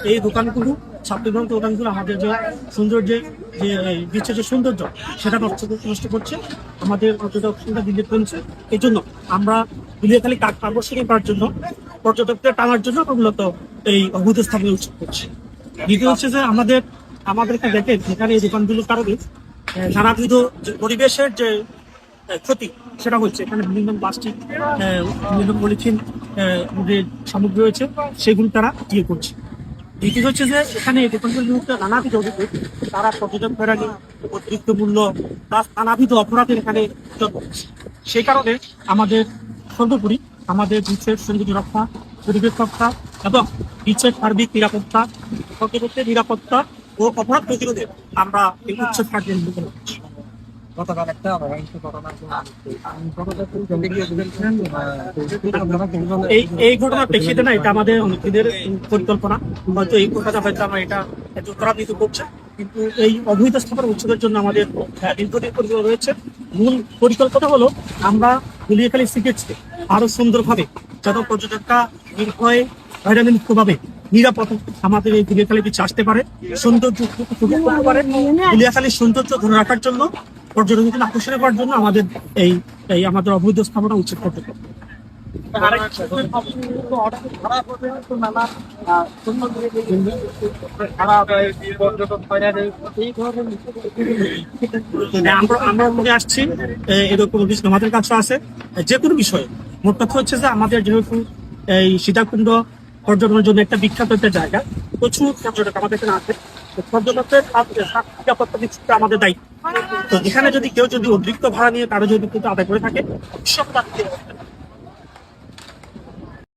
এই দোকানগুলো ছাত্রীভ্রান্ত দোকানগুলো আমাদের যে সৌন্দর্যে যে দিচ্ছে যে সৌন্দর্য সেটা নষ্ট করছে, আমাদের পর্যটকটা দিল্লি কমছে। এই জন্য আমরা দুলিয়াখালী কাঠ আকর্ষণীয় করার জন্য, পর্যটকদের টানার জন্য মূলত এই অবৈধ স্থাপনা উচ্ছেদ করছে। দ্বিতীয় হচ্ছে যে আমাদেরকে দেখেন এখানে এই দোকানগুলোর কারণে নানাবিধ পরিবেশের যে ক্ষতি সেটা হচ্ছে। এখানে বিভিন্ন প্লাস্টিক, বিভিন্ন পলিথিন যে সামগ্রী রয়েছে সেগুলো তারা ইয়ে করছে। দ্বিতীয় হচ্ছে যে এখানে এই দোকানগুলোর বিরুদ্ধে নানাবিধ অভিযোগ, তারা পর্যটক ফেরানি, অতিরিক্ত মূল্য প্লাস নানাবিধ অপরাধের এখানে জন্ম হচ্ছে। সেই কারণে আমাদের সর্বোপরি আমাদের বিশ্বের সৌন্দর্য রক্ষা, পরিবেশ রক্ষা এবং বিশ্বের সার্বিক নিরাপত্তা, পর্যটকদের নিরাপত্তা ও অপরাধ প্রতিরোধে আমরা এই উচ্ছেদ কার্যের ভূমিকা রাখছি। গতকাল একটা অহিংস ঘটনা এই ঘটনার প্রেক্ষিতে না, এটা আমাদের অনেকদিনের পরিকল্পনা। হয়তো এই ঘটনা হয়তো আমরা এটা ত্বরান্বিত করছে, কিন্তু এই অবৈধ স্থাপনা উচ্ছেদের জন্য আমাদের দীর্ঘদিন পরিকল্পনা রয়েছে। মূল পরিকল্পনা হলো আমরা দুলিয়াখালী সি বিচকে আরো সুন্দরভাবে যেন পর্যটকরা নির্ভয়ে হয়রানি মুক্তভাবে নিরাপদ আমাদের এই দুলিয়াখালী বিচে আসতে পারে, সৌন্দর্য উপভোগ করতে পারে। দুলিয়াখালীর সৌন্দর্য ধরে রাখার জন্য, পর্যটকদের আকর্ষণ করার জন্য আমাদের এই আমাদের অবৈধ স্থাপনা উচ্ছেদ করতে হবে। আমরা মনে আসছি এরকম বিষয় আমাদের কাছে আছে। যে কোনো বিষয়ে মোট কথা হচ্ছে যে আমাদের যেহেতু এই সীতাকুণ্ড পর্যটনের জন্য একটা বিখ্যাত একটা জায়গা, প্রচুর পর্যটক আমাদের এখানে আছে। পর্যটকদের নিরাপত্তা নিশ্চিত আমাদের দায়িত্ব। তো এখানে যদি কেউ অতিরিক্ত ভাড়া নিয়ে কারো যদি আদায় করে থাকে,